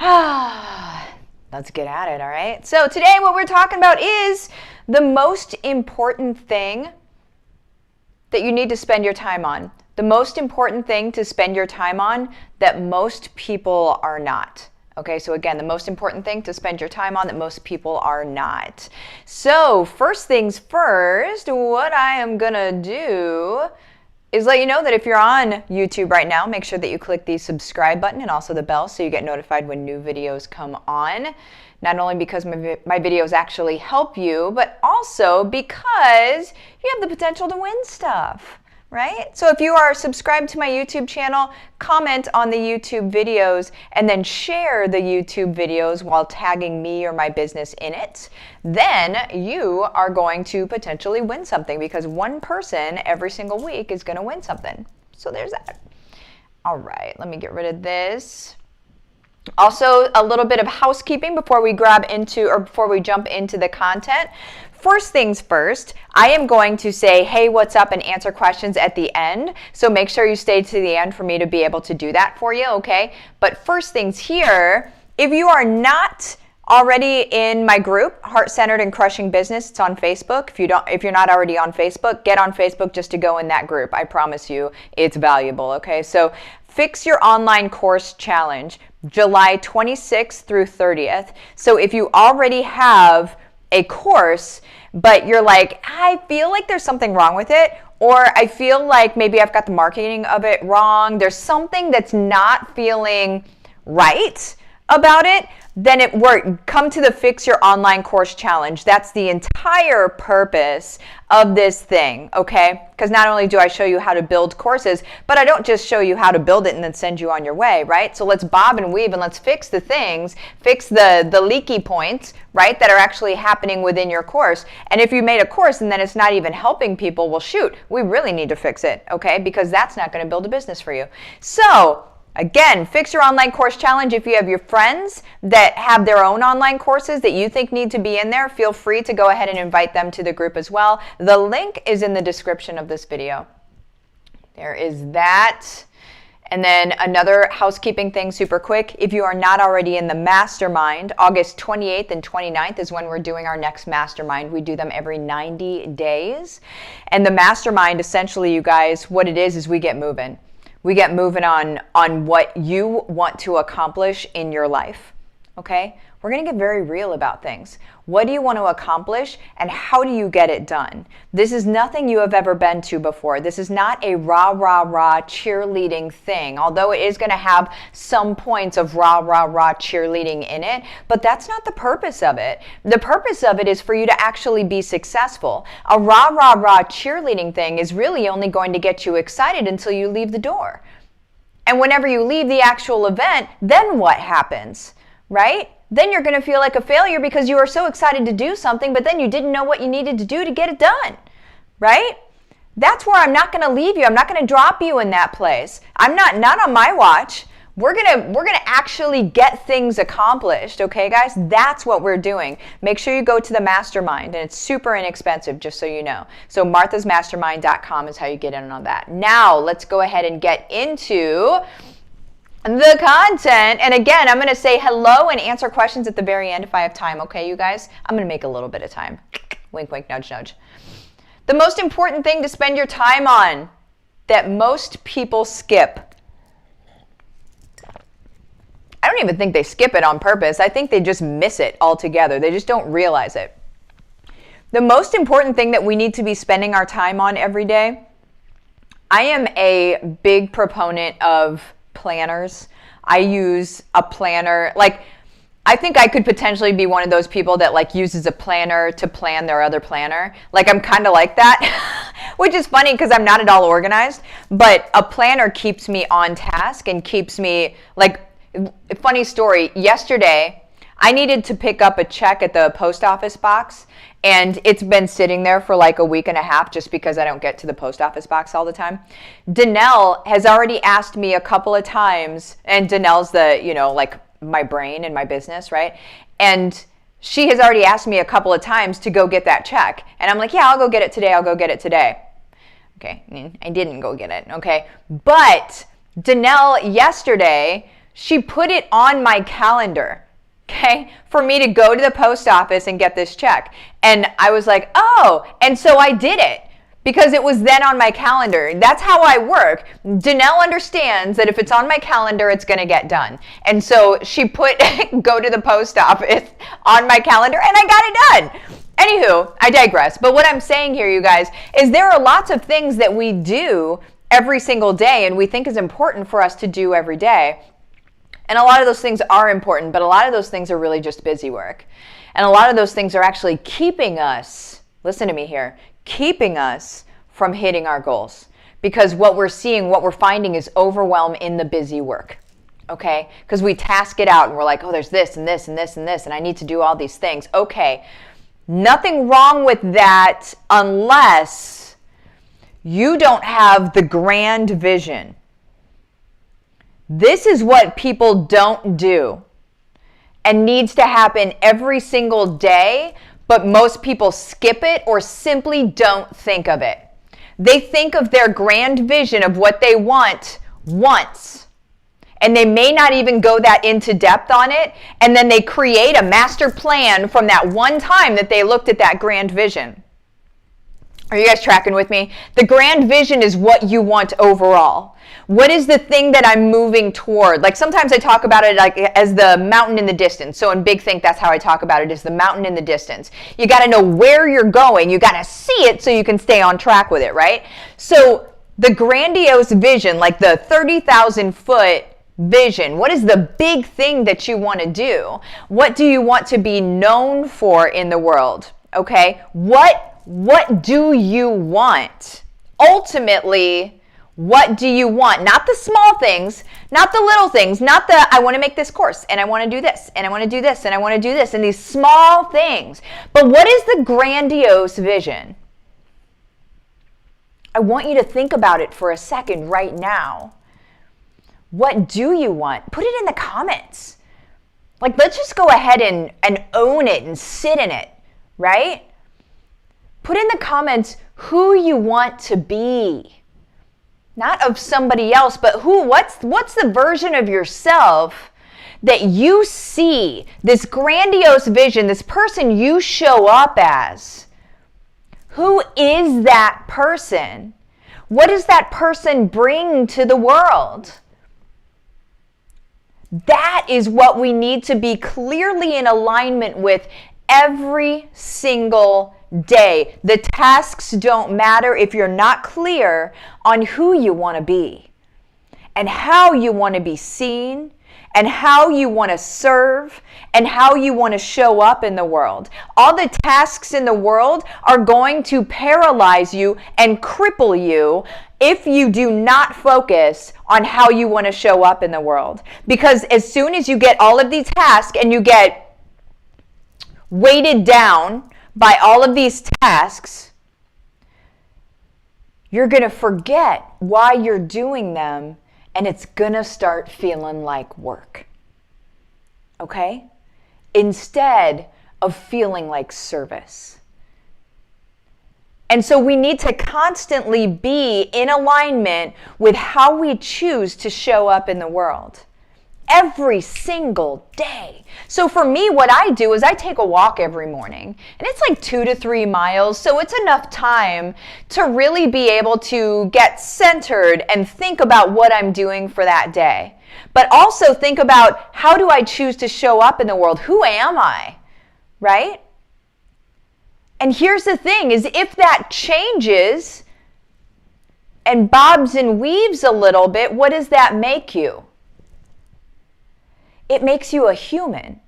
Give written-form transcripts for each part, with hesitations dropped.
Let's get at it, all right? So today what we're talking about is the most important thing that you need to spend your time on. The most important thing to spend your time on that most people are not. Okay, so again, the most important thing to spend your time on that most people are not. So first things first, what I am gonna do is let you know that if you're on YouTube right now, make sure that you click the subscribe button and also the bell so you get notified when new videos come on. Not only because my videos actually help you, but also because you have the potential to win stuff, right? So if you are subscribed to my YouTube channel, comment on the YouTube videos and then share the YouTube videos while tagging me or my business in it, then you are going to potentially win something because one person every single week is going to win something. So there's that. All right, let me get rid of this. Also, a little bit of housekeeping before we jump into the content. First things first, I am going to say, hey, what's up, and answer questions at the end. So make sure you stay to the end for me to be able to do that for you, okay? But first things here, if you are not already in my group, Heart-Centered and Crushing Business, it's on Facebook. If you're not already on Facebook, get on Facebook just to go in that group. I promise you it's valuable, okay? So Fix Your Online Course Challenge, July 26th through 30th. So if you already have a course, but you're like, I feel like there's something wrong with it, or I feel like maybe I've got the marketing of it wrong, there's something that's not feeling right about it, then come to the Fix Your Online Course Challenge. That's the entire purpose of this thing, okay? Because not only do I show you how to build courses, but I don't just show you how to build it and then send you on your way, right? So let's bob and weave and let's fix the things, fix the leaky points, right, that are actually happening within your course. And if you made a course and then it's not even helping people, well, shoot, we really need to fix it, okay? Because that's not going to build a business for you. So again, Fix Your Online Course Challenge. If you have your friends that have their own online courses that you think need to be in there, feel free to go ahead and invite them to the group as well. The link is in the description of this video. There is that. And then another housekeeping thing super quick. If you are not already in the mastermind, August 28th and 29th is when we're doing our next mastermind. We do them every 90 days. And the mastermind, essentially, you guys, what it is we get moving. We get moving on what you want to accomplish in your life, okay? We're going to get very real about things. What do you want to accomplish and how do you get it done? This is nothing you have ever been to before. This is not a rah, rah, rah cheerleading thing, although it is going to have some points of rah, rah, rah cheerleading in it, but that's not the purpose of it. The purpose of it is for you to actually be successful. A rah, rah, rah cheerleading thing is really only going to get you excited until you leave the door. And whenever you leave the actual event, then what happens, right? Then you're going to feel like a failure because you were so excited to do something, but then you didn't know what you needed to do to get it done, right? That's where I'm not going to leave you. I'm not going to drop you in that place. Not on my watch. We're going to actually get things accomplished, okay, guys? That's what we're doing. Make sure you go to the mastermind, and it's super inexpensive, just so you know. So marthasmastermind.com is how you get in on that. Now, let's go ahead and get into the content. And again, I'm going to say hello and answer questions at the very end if I have time, okay, you guys? I'm going to make a little bit of time. Wink, wink, nudge, nudge. The most important thing to spend your time on that most people skip. I don't even think they skip it on purpose. I think they just miss it altogether. They just don't realize it. The most important thing that we need to be spending our time on every day, I am a big proponent of planners. I use a planner. Like, I think I could potentially be one of those people that like uses a planner to plan their other planner. Like, I'm kind of like that, which is funny because I'm not at all organized, but a planner keeps me on task and keeps me like, funny story. Yesterday, I needed to pick up a check at the post office box, and it's been sitting there for like a week and a half just because I don't get to the post office box all the time. Danelle has already asked me a couple of times, and Danelle's the, like my brain in my business, right? And she has already asked me a couple of times to go get that check. And I'm like, yeah, I'll go get it today. I'll go get it today. Okay, I didn't go get it, okay? But Danelle yesterday She put it on my calendar, okay, for me to go to the post office and get this check. And I was like, oh, and so I did it because it was then on my calendar. That's how I work. Danelle understands that if it's on my calendar, it's going to get done. And so she put go to the post office on my calendar and I got it done. Anywho, I digress. But what I'm saying here, you guys, is there are lots of things that we do every single day and we think is important for us to do every day. And a lot of those things are important, but a lot of those things are really just busy work. And a lot of those things are actually keeping us, listen to me here, keeping us from hitting our goals. Because what we're seeing, what we're finding is overwhelm in the busy work. Okay? Because we task it out and we're like, oh, there's this and this and this and this, and I need to do all these things. Okay. Nothing wrong with that unless you don't have the grand vision. This is what people don't do and needs to happen every single day, but most people skip it or simply don't think of it. They think of their grand vision of what they want once, and they may not even go that into depth on it, and then they create a master plan from that one time that they looked at that grand vision. Are you guys tracking with me? The grand vision is what you want overall. What is the thing that I'm moving toward? Like sometimes I talk about it like as the mountain in the distance. So in Big Think, that's how I talk about it, is the mountain in the distance. You got to know where you're going. You got to see it so you can stay on track with it, right? So the grandiose vision, like the 30,000 foot vision, what is the big thing that you want to do? What do you want to be known for in the world? Okay? What do you want? Ultimately, what do you want? Not the small things, not the little things, not the I want to make this course and I want to do this and I want to do this and I want to do this and these small things. But what is the grandiose vision? I want you to think about it for a second right now. What do you want? Put it in the comments. Like, let's just go ahead and own it and sit in it, right? Put in the comments who you want to be. Not of somebody else, but what's the version of yourself that you see, this grandiose vision, this person you show up as? Who is that person? What does that person bring to the world? That is what we need to be clearly in alignment with every single day. The tasks don't matter if you're not clear on who you want to be and how you want to be seen and how you want to serve and how you want to show up in the world. All the tasks in the world are going to paralyze you and cripple you if you do not focus on how you want to show up in the world. Because as soon as you get all of these tasks and you get weighted down by all of these tasks, you're going to forget why you're doing them, and it's going to start feeling like work. Okay? Instead of feeling like service. And so we need to constantly be in alignment with how we choose to show up in the world. Every single day. So for me, what I do is I take a walk every morning, and it's like 2 to 3 miles. So it's enough time to really be able to get centered and think about what I'm doing for that day. But also think about, how do I choose to show up in the world? Who am I? Right? And here's the thing, is if that changes and bobs and weaves a little bit, what does that make you? It makes you a human.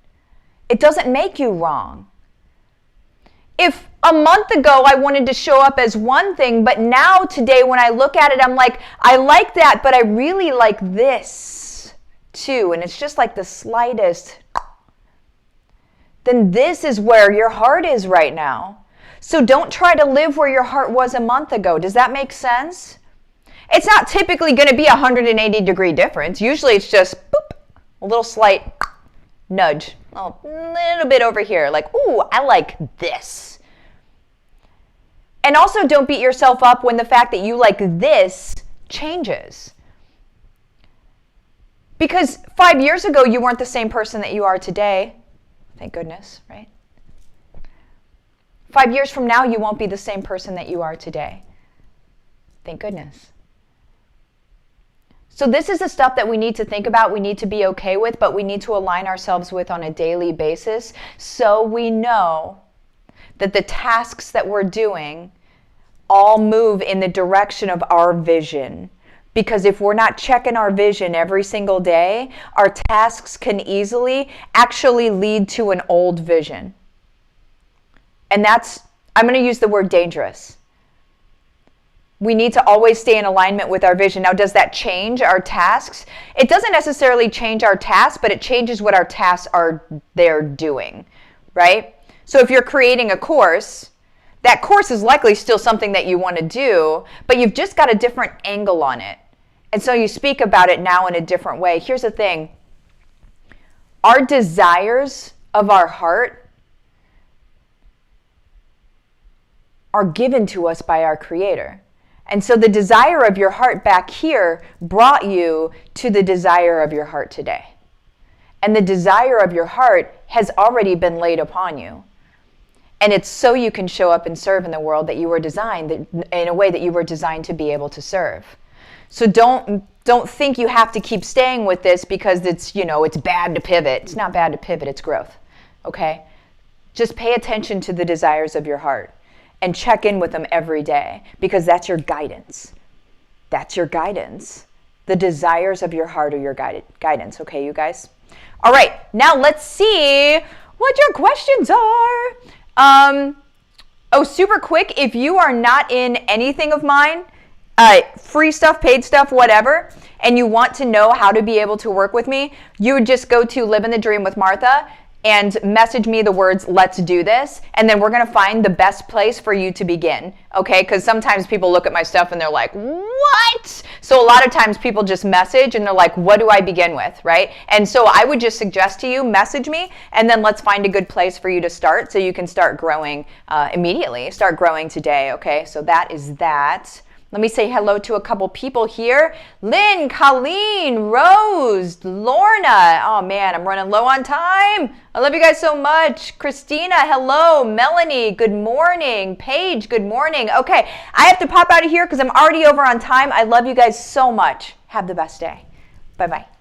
It doesn't make you wrong. If a month ago I wanted to show up as one thing, but now today when I look at it, I'm like, I like that, but I really like this too. And it's just like the slightest. Then this is where your heart is right now. So don't try to live where your heart was a month ago. Does that make sense? It's not typically going to be a 180-degree difference. Usually it's just boop, a little slight nudge, a little bit over here, like, ooh, I like this. And also don't beat yourself up when the fact that you like this changes. Because 5 years ago, you weren't the same person that you are today. Thank goodness, right? 5 years from now, you won't be the same person that you are today. Thank goodness. So this is the stuff that we need to think about, we need to be okay with, but we need to align ourselves with on a daily basis so we know that the tasks that we're doing all move in the direction of our vision. Because if we're not checking our vision every single day, our tasks can easily actually lead to an old vision. And that's, I'm going to use the word dangerous. We need to always stay in alignment with our vision. Now, does that change our tasks? It doesn't necessarily change our tasks, but it changes what our tasks are they're doing, right? So if you're creating a course, that course is likely still something that you want to do, but you've just got a different angle on it. And so you speak about it now in a different way. Here's the thing. Our desires of our heart are given to us by our Creator. And so the desire of your heart back here brought you to the desire of your heart today. And the desire of your heart has already been laid upon you. And it's so you can show up and serve in the world that you were designed, in a way that you were designed to be able to serve. So don't think you have to keep staying with this because it's bad to pivot. It's not bad to pivot, it's growth. Okay? Just pay attention to the desires of your heart. And check in with them every day because that's your guidance. That's your guidance. The desires of your heart are your guidance. Okay, you guys? All right, now let's see what your questions are. Super quick, if you are not in anything of mine, free stuff, paid stuff, whatever, and you want to know how to be able to work with me, you would just go to Livin the Dream with Martha and message me the words, let's do this, and then we're going to find the best place for you to begin, okay? Because sometimes people look at my stuff and they're like, what? So a lot of times people just message and they're like, what do I begin with, right? And so I would just suggest to you, message me, and then let's find a good place for you to start so you can start growing immediately, start growing today, okay? So that is that. Let me say hello to a couple people here. Lynn, Colleen, Rose, Lorna. Oh man, I'm running low on time. I love you guys so much. Christina, hello. Melanie, good morning. Paige, good morning. Okay, I have to pop out of here because I'm already over on time. I love you guys so much. Have the best day. Bye-bye.